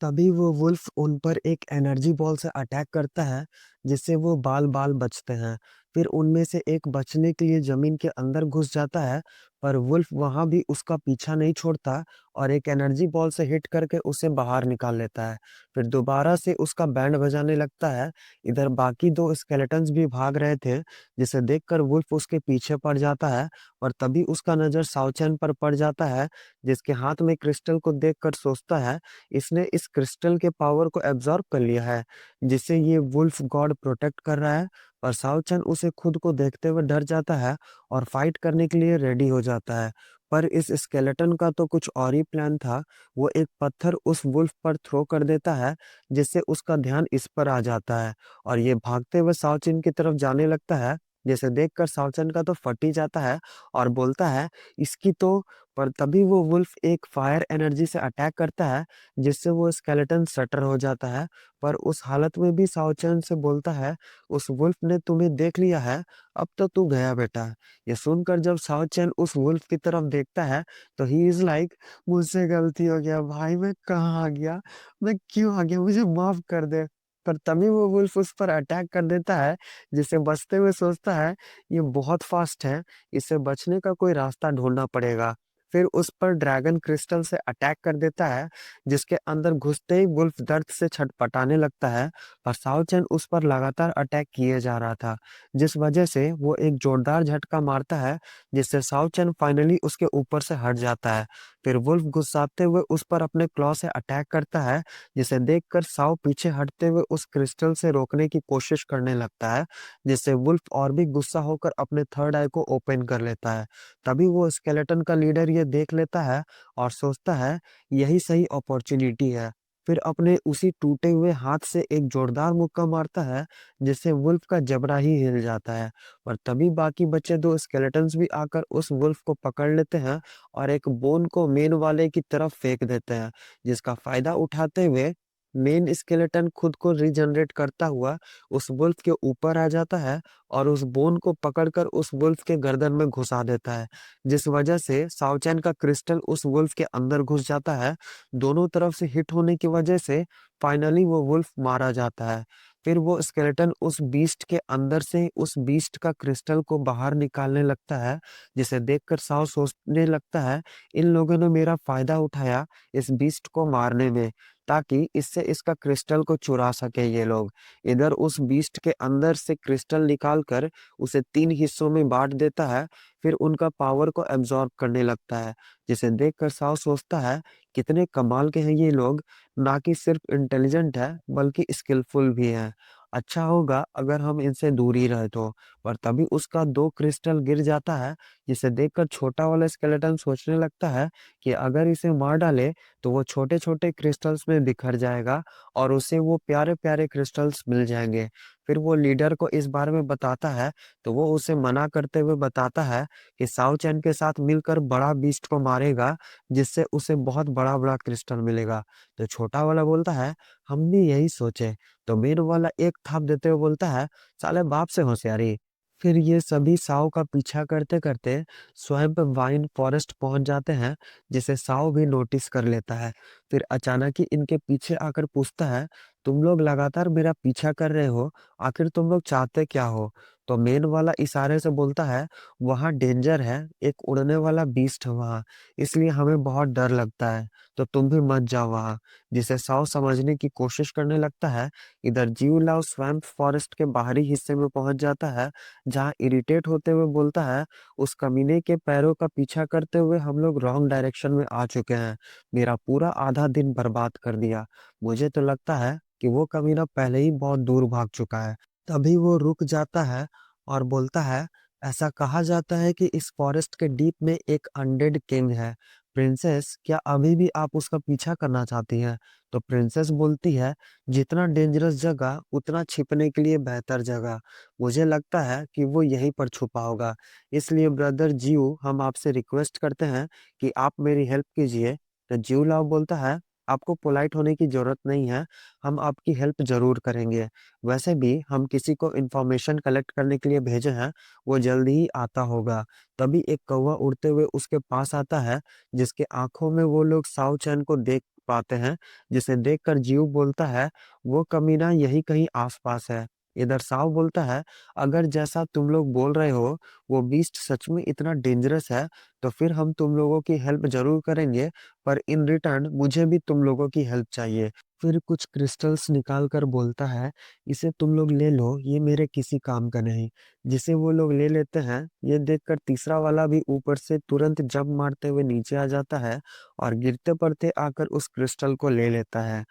तभी वो वुल्फ उन पर एक एनर्जी बॉल से अटैक करता है, जिससे वो बाल-बाल बचते हैं। फिर उनमें से एक बचने के लिए ज़मीन के अंदर घुस जाता है, पर वुल्फ वहाँ भी उसका पीछा नहीं छोड़ता और एक एनर्जी बॉल से हिट करके उसे बाहर निकाल लेता है। फिर दोबारा से उसका बैंड बजाने लगता है। इधर बाकी 2 स्केलेटन्स भी भाग रहे थे, जिसे देखकर वुल्फ उसके पीछे पड़ जाता है और तभी उसका नज़र साओ चैन पर पड़ जाता है, जिसके हाथ में क्रिस्टल को देखकर सोचता है इसने इस क्रिस्टल के पावर को एब्ज़ॉर्ब कर लिया है, जिससे ये वुल्फ गॉड प्रोटेक्ट कर रहा है। पर साओ चैन उसे खुद को देखते हुए डर जाता है और फाइट करने के लिए रेडी हो जाता है। पर इस स्केलेटन का तो कुछ और ही प्लान था। वो एक पत्थर उस वुल्फ पर थ्रो कर देता है, जिससे उसका ध्यान इस पर आ जाता है और ये भागते हुए साओ चैन की तरफ जाने लगता है। जिसे देखकर साओ चैन का तो फट ही जाता है और बोलता है, इसकी तो। पर तभी वो वुल्फ एक फायर एनर्जी से अटैक करता है, जिससे वो स्केलेटन शटर हो जाता है। पर उस हालत में भी साओ चैन से बोलता है, उस वुल्फ ने तुम्हें देख लिया है, अब तो तू गया बेटा। ये सुनकर जब साओ चैन उस वुल्फ की तरफ देखता है, तो ही इज़ लाइक, मुझसे गलती हो गया भाई, मैं कहाँ आ गया? मैं क्यों आ गया? मुझे माफ़ कर दे। पर तभी वो वुल्फ उस पर अटैक कर देता है, जिसे बचते हुए सोचता है, ये बहुत फ़ास्ट है, इससे बचने का कोई रास्ता ढूँढना पड़ेगा। फिर उस पर ड्रैगन क्रिस्टल से अटैक कर देता है, जिसके अंदर घुसते ही वुल्फ दर्द से छटपटाने लगता है। पर साओ चैन उस पर लगातार अटैक किए जा रहा था, जिस वजह से वो एक जोरदार झटका मारता है, जिससे साओ चैन फाइनली उसके ऊपर से हट जाता है। फिर वुल्फ गुस्साते हुए उस पर अपने क्लॉ से अटैक करता है, जिसे देखकर साओ पीछे हटते हुए उस क्रिस्टल से रोकने की कोशिश करने लगता है, जिससे वुल्फ और भी गुस्सा होकर अपने थर्ड आई को ओपन कर लेता है। तभी वो स्केलेटन का लीडर ये देख लेता है और सोचता है, यही सही अपॉर्चुनिटी है। फिर अपने उसी टूटे हुए हाथ से एक जोरदार मुक्का मारता है, जिससे वुल्फ का जबड़ा ही हिल जाता है। पर तभी बाकी बचे 2 स्केलेटन्स भी आकर उस वुल्फ को पकड़ लेते हैं और एक बोन को मेन वाले की तरफ फेंक देते हैं, जिसका फायदा उठाते हुए मेन स्केलेटन खुद को रीजनरेट करता हुआ उस वुल्फ के ऊपर आ जाता है और उस बोन को पकड़कर उस वुल्फ के गर्दन में घुसा देता है, जिस वजह से साओ चैन का क्रिस्टल उस वुल्फ के अंदर घुस जाता है। दोनों तरफ से हिट होने की वजह से फाइनली वो वुल्फ मारा जाता है। फिर वो स्केलेटन उस बीस्ट के अंदर से उस बीस्ट का क्रिस्टल को बाहर निकालने लगता है, जिसे देखकर साओ सोचने लगता है, इन लोगों ने मेरा फायदा उठाया इस बीस्ट को मारने में, ताकि इससे इसका क्रिस्टल को चुरा सके ये लोग। इधर उस बीस्ट के अंदर से क्रिस्टल निकाल कर उसे 3 हिस्सों में बाँट देता है, फिर उनका पावर को एब्ज़ॉर्ब करने लगता है, जिसे देखकर साओ सोचता है, कितने कमाल के हैं ये लोग, ना कि सिर्फ़ इंटेलिजेंट है, बल्कि स्किलफुल भी हैं। अच्छा होगा अगर हम इनसे दूर ही रहे तो। पर तभी उसका 2 क्रिस्टल गिर जाता है, जिसे देखकर छोटा वाला स्केलेटन सोचने लगता है कि अगर इसे मार डाले, तो वो छोटे-छोटे क्रिस्टल्स में बिखर जाएगा और उसे वो प्यारे-प्यारे क्रिस्टल्स मिल जाएँगे। फिर वो लीडर को इस बारे में बताता है, तो वो उसे मना करते हुए बताता है कि साओ चैन के साथ मिलकर बड़ा बीस्ट को मारेगा, जिससे उसे बहुत बड़ा-बड़ा क्रिस्टल मिलेगा। तो छोटा वाला बोलता है, हम भी यही सोचे। तो मेन वाला एक थाप देते हुए बोलता है, साले बाप से होशियारी। फिर ये सभी साओ का पीछा करते-करते स्वयं वाइन फॉरेस्ट पहुँच जाते हैं, जिसे साओ भी नोटिस कर लेता है। फिर अचानक ही इनके पीछे आकर पूछता है, तुम लोग लगातार मेरा पीछा कर रहे हो, आखिर तुम लोग चाहते क्या हो? तो मेन वाला इशारे से बोलता है, वहाँ डेंजर है, एक उड़ने वाला बीस्ट है वहाँ, इसलिए हमें बहुत डर लगता है, तो तुम भी मत जाओ वहाँ। जिसे साओ समझने की कोशिश करने लगता है। इधर जिऊ-लाओ स्वैम्प फॉरेस्ट के बाहरी हिस्से में पहुँच जाता है, जहाँ इरिटेट होते हुए बोलता है, उस कमीने के पैरों का पीछा करते हुए हम लोग रॉन्ग डायरेक्शन में आ चुके हैं। मेरा पूरा आधा दिन बर्बाद कर दिया। मुझे तो लगता है कि वो कमीना पहले ही बहुत दूर भाग चुका है। तभी वो रुक जाता है और बोलता है, ऐसा कहा जाता है कि इस फॉरेस्ट के डीप में एक अनडेड किंग है। प्रिंसेस, क्या अभी भी आप उसका पीछा करना चाहती हैं? तो प्रिंसेस बोलती है, जितना डेंजरस जगह उतना छिपने के लिए बेहतर जगह। मुझे लगता है कि वो यहीं पर छुपा होगा। इसलिए ब्रदर जियो, हम आपसे रिक्वेस्ट करते हैं कि आप मेरी हेल्प कीजिए। तो जियो लाओ बोलता है, आपको पोलाइट होने की ज़रूरत नहीं है, हम आपकी हेल्प ज़रूर करेंगे। वैसे भी हम किसी को इन्फॉर्मेशन कलेक्ट करने के लिए भेजे हैं, वो जल्दी ही आता होगा। तभी एक कौवा उड़ते हुए उसके पास आता है, जिसके आँखों में वो लोग साओ चैन को देख पाते हैं, जिसे देखकर जीव बोलता है, वो कमीना यही कहीं आसपास है। इधर साव बोलता है, अगर जैसा तुम लोग बोल रहे हो, वो बीस्ट सच में इतना डेंजरस है, तो फिर हम तुम लोगों की हेल्प जरूर करेंगे, पर इन रिटर्न मुझे भी तुम लोगों की हेल्प चाहिए। फिर कुछ क्रिस्टल्स निकाल कर बोलता है, इसे तुम लोग ले लो, ये मेरे किसी काम का नहीं। जिसे वो लोग ले लेते हैं। ये देखकर तीसरा वाला भी ऊपर से तुरंत जंप मारते हुए नीचे आ जाता है और गिरते पड़ते आकर उस क्रिस्टल को ले लेता है।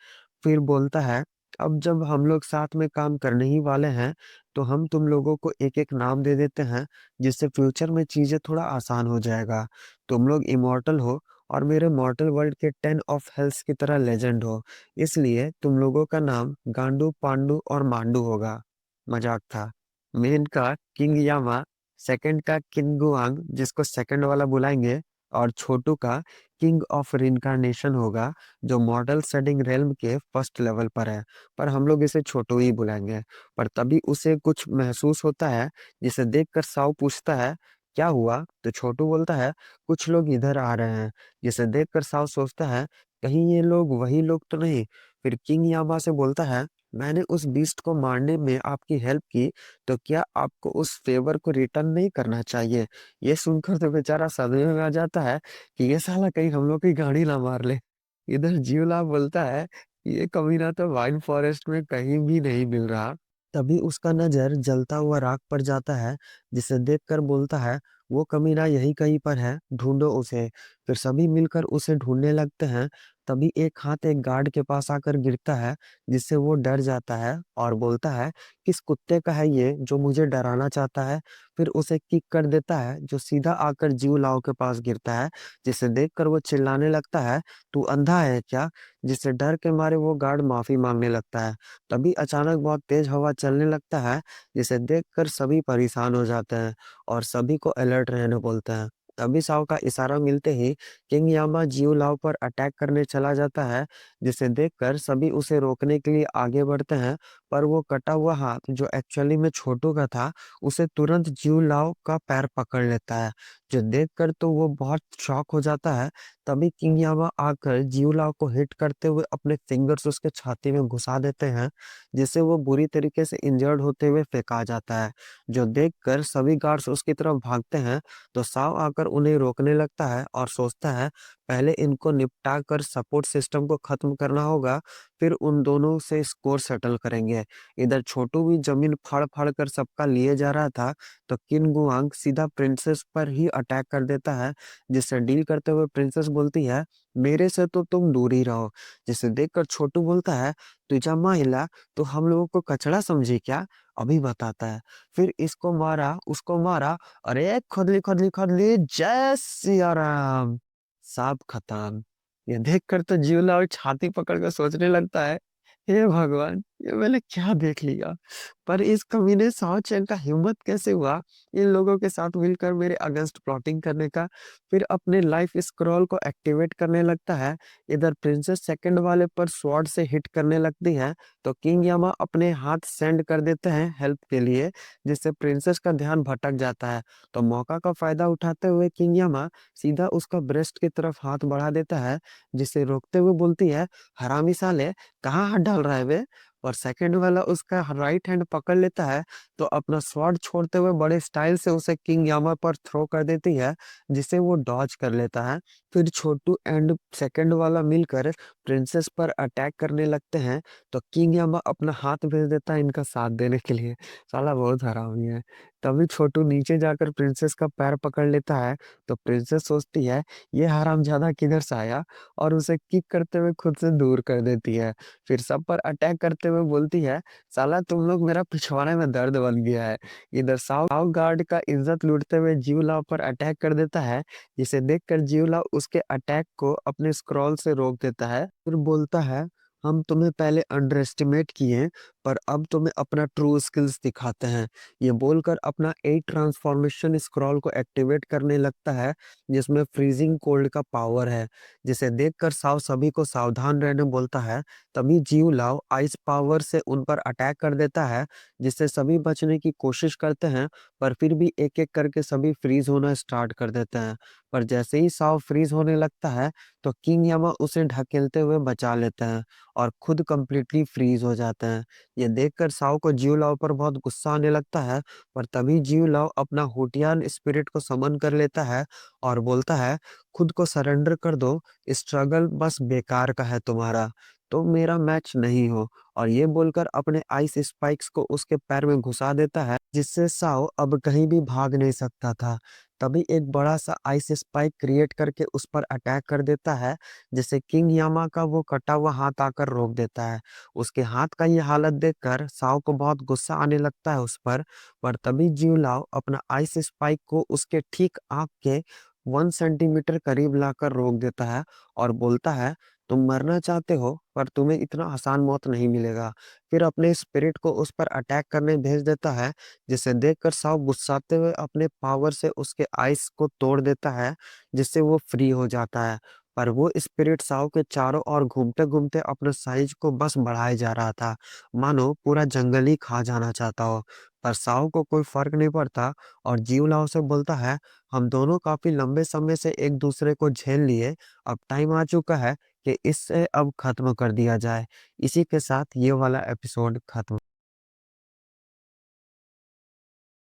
फिर बोलता है, अब जब हम लोग साथ में काम करने ही वाले हैं, तो हम तुम लोगों को एक एक नाम दे देते हैं, जिससे फ्यूचर में चीजें थोड़ा आसान हो जाएगा। तुम लोग इमॉर्टल हो और मेरे मॉर्टल वर्ल्ड के 10 ऑफ हेल्थ की तरह लेजेंड हो, इसलिए तुम लोगों का नाम गांडू, पांडु और मांडू होगा। मजाक था। मेन का किंग यामा, सेकंड का किंग गुआंग, जिसको सेकंड वाला बुलाएंगे, और छोटू का किंग ऑफ रिनकारनेशन होगा, जो मॉडल सेटिंग रेल्म के फर्स्ट लेवल पर है, पर हम लोग इसे छोटू ही बुलाएंगे। पर तभी उसे कुछ महसूस होता है, जिसे देखकर साव पूछता है, क्या हुआ? तो छोटू बोलता है, कुछ लोग इधर आ रहे हैं। जिसे देखकर साव सोचता है, कहीं ये लोग वही लोग तो नहीं। फिर किंग यामा से बोलता है, मैंने उस बीस्ट को मारने में आपकी हेल्प की, तो क्या आपको उस फेवर को रिटर्न नहीं करना चाहिए? ये सुनकर तो बेचारा सदमे में आ जाता है कि ये साला कहीं हम लोग की गाड़ी ना मार ले। इधर जीवलाल बोलता है, ये कमीना तो वाइन फॉरेस्ट में कहीं भी नहीं मिल रहा। तभी उसका नजर जलता हुआ राख पर जाता है, जिसे देखकर बोलता है, वो कमीना यही कहीं पर है, ढूंढो उसे। फिर सभी मिलकर उसे ढूंढने लगते हैं। तभी एक हाथ एक गार्ड के पास आकर गिरता है, जिससे वो डर जाता है और बोलता है, किस कुत्ते का है ये जो मुझे डराना चाहता है? फिर उसे किक कर देता है, जो सीधा आकर जीव लाओ के पास गिरता है, जिसे देखकर वो चिल्लाने लगता है, तू अंधा है क्या? जिससे डर के मारे वो गार्ड माफी मांगने लगता है। तभी अचानक बहुत तेज हवा चलने लगता है, जिसे देखकर सभी परेशान हो जाते हैं और सभी को अलर्ट रहने बोलते हैं। तभी साव का इशारा मिलते ही किंग यामा जियो लाओ पर अटैक करने चला जाता है, जिसे देखकर सभी उसे रोकने के लिए आगे बढ़ते हैं, पर वो कटा हुआ हाथ जो एक्चुअली में छोटू का था, उसे तुरंत जियो लाओ का पैर पकड़ लेता है, जो देखकर तो वो बहुत शॉक हो जाता है। तभी किंग यामा आकर जियो लाओ को हिट करते हुए अपने फिंगर्स उसके छाती में घुसा देते हैं, जिससे वो बुरी तरीके से इंजर्ड होते हुए फेंका जाता है। जो देखकर सभी गार्ड्स उसकी तरफ भागते हैं, तो साव आकर उन्हें रोकने लगता है और सोचता है, पहले इनको निपटा कर सपोर्ट सिस्टम को खत्म करना होगा, फिर उन दोनों से स्कोर सेटल करेंगे। इधर छोटू भी जमीन फाड़ फाड़ कर सबका लिए जा रहा था, तो किन गुआंग सीधा प्रिंसेस पर ही अटैक कर देता है, जिससे डील करते हुए प्रिंसेस बोलती है, मेरे से तो तुम दूर ही रहो। जिसे देखकर छोटू बोलता है, तुझा महिला तो हम लोगों को कचड़ा समझी क्या? अभी बताता है। फिर इसको मारा, उसको मारा, अरे खोदली खोदली खोदली, जय सिया राम। सब खत्म। ये देखकर तो जीवलाल छाती पकड़ कर सोचने लगता है, हे भगवान, ये मैंने क्या देख लिया? पर इस कमीने साव चैन का हिम्मत कैसे हुआ इन लोगों के साथ मिलकर मेरे अगेंस्ट प्लॉटिंग करने का? फिर अपने लाइफ स्क्रॉल को एक्टिवेट करने लगता है। इधर प्रिंसेस सेकंड वाले पर स्वॉर्ड से हिट करने लगती है, तो किंग यामा अपने हाथ सेंड कर देते हैं हेल्प के लिए, जिससे प्रिंसेस का ध्यान भटक जाता है। तो मौका का फायदा उठाते हुए किंग यामा सीधा उसका ब्रेस्ट की तरफ हाथ बढ़ा देता है, जिसे रोकते हुए बोलती है, हरामी साले, कहाँ हाथ डाल रहा है बे? और सेकंड वाला उसका राइट हैंड पकड़ लेता है, तो अपना स्वॉर्ड छोड़ते हुए बड़े स्टाइल से उसे किंग यामा पर थ्रो कर देती है, जिसे वो डॉज कर लेता है। फिर छोटू एंड सेकंड वाला मिलकर प्रिंसेस पर अटैक करने लगते हैं, तो किंग यामा अपना हाथ भेज देता है इनका साथ देने के लिए। साला बहुत हरामी है। तभी छोटू नीचे जाकर प्रिंसेस का पैर पकड़ लेता है, तो प्रिंसेस सोचती है, ये हरामजादा किधर से आया, और उसे किक करते हुए खुद से दूर कर देती है। फिर सब पर अटैक करते हुए बोलती है, साला तुम लोग मेरा पिछवाड़े में दर्द बन गया है। इधर साव गार्ड का इज्जत लूटते हुए जीवलाव पर अटैक कर देता है, जिसे देखकर जीवलाव उसके अटैक को अपने स्क्रॉल से रोक देता है। फिर बोलता है, हम तुम्हें पहले अंडर एस्टिमेट किए, पर अब तुम्हें अपना ट्रू स्किल्स दिखाते हैं। ये बोलकर अपना 8 ट्रांसफॉर्मेशन स्क्रॉल को एक्टिवेट करने लगता है, जिसमें फ्रीजिंग कोल्ड का पावर है, जिसे देखकर साव सभी को सावधान रहने बोलता है। तभी जीव लाव आइस पावर से उन पर अटैक कर देता है, जिससे सभी बचने की कोशिश करते हैं, पर फिर भी एक एक करके सभी फ्रीज होना स्टार्ट कर देते हैं। पर जैसे ही साव फ्रीज होने लगता है, तो किंग यामा उसे ढकेलते हुए बचा लेते हैं और खुद कंप्लीटली फ्रीज हो जाते हैं। ये देखकर साओ को जियो लाओ पर बहुत गुस्सा आने लगता है, पर तभी जियो लाओ अपना हुटियान स्पिरिट को समन कर लेता है और बोलता है, खुद को सरेंडर कर दो, स्ट्रगल बस बेकार का है तुम्हारा, तो मेरा मैच नहीं हो। और ये बोलकर अपने आइस स्पाइक्स को उसके पैर में घुसा देता है, जिससे साओ अब कहीं भी भाग नहीं सकता था। तभी एक बड़ा सा आइस स्पाइक क्रिएट करके उस पर अटैक कर देता है, जिससे किंग यामा का वो कटा हुआ हाथ आकर रोक देता है। उसके हाथ का ये हालत देखकर साओ को बहुत गुस्सा आने लगता है उस पर तभी जियोलाओ अपना आइस स्पाइक को उसके ठीक आँख के 1 सेंटीमीटर करीब लाकर रोक देता है और बोलता है, तुम मरना चाहते हो पर तुम्हें इतना आसान मौत नहीं मिलेगा। फिर अपने स्पिरिट को उस पर अटैक करने भेज देता है, जिसे देखकर साव गुस्साते हुए अपने पावर से उसके आइस को तोड़ देता है, जिससे वो फ्री हो जाता है। पर वो स्पिरिट साव के चारों ओर घूमते-घूमते अपने साइज को बस बढ़ाए जा रहा था, मानो पूरा जंगल ही खा जाना चाहता हो। पर साव को कोई फर्क नहीं पड़ता और जीवलाओ से बोलता है, हम दोनों काफी लंबे समय से एक दूसरे को झेल लिए, अब टाइम आ चुका है कि इससे अब खत्म कर दिया जाए। इसी के साथ ये वाला एपिसोड खत्म।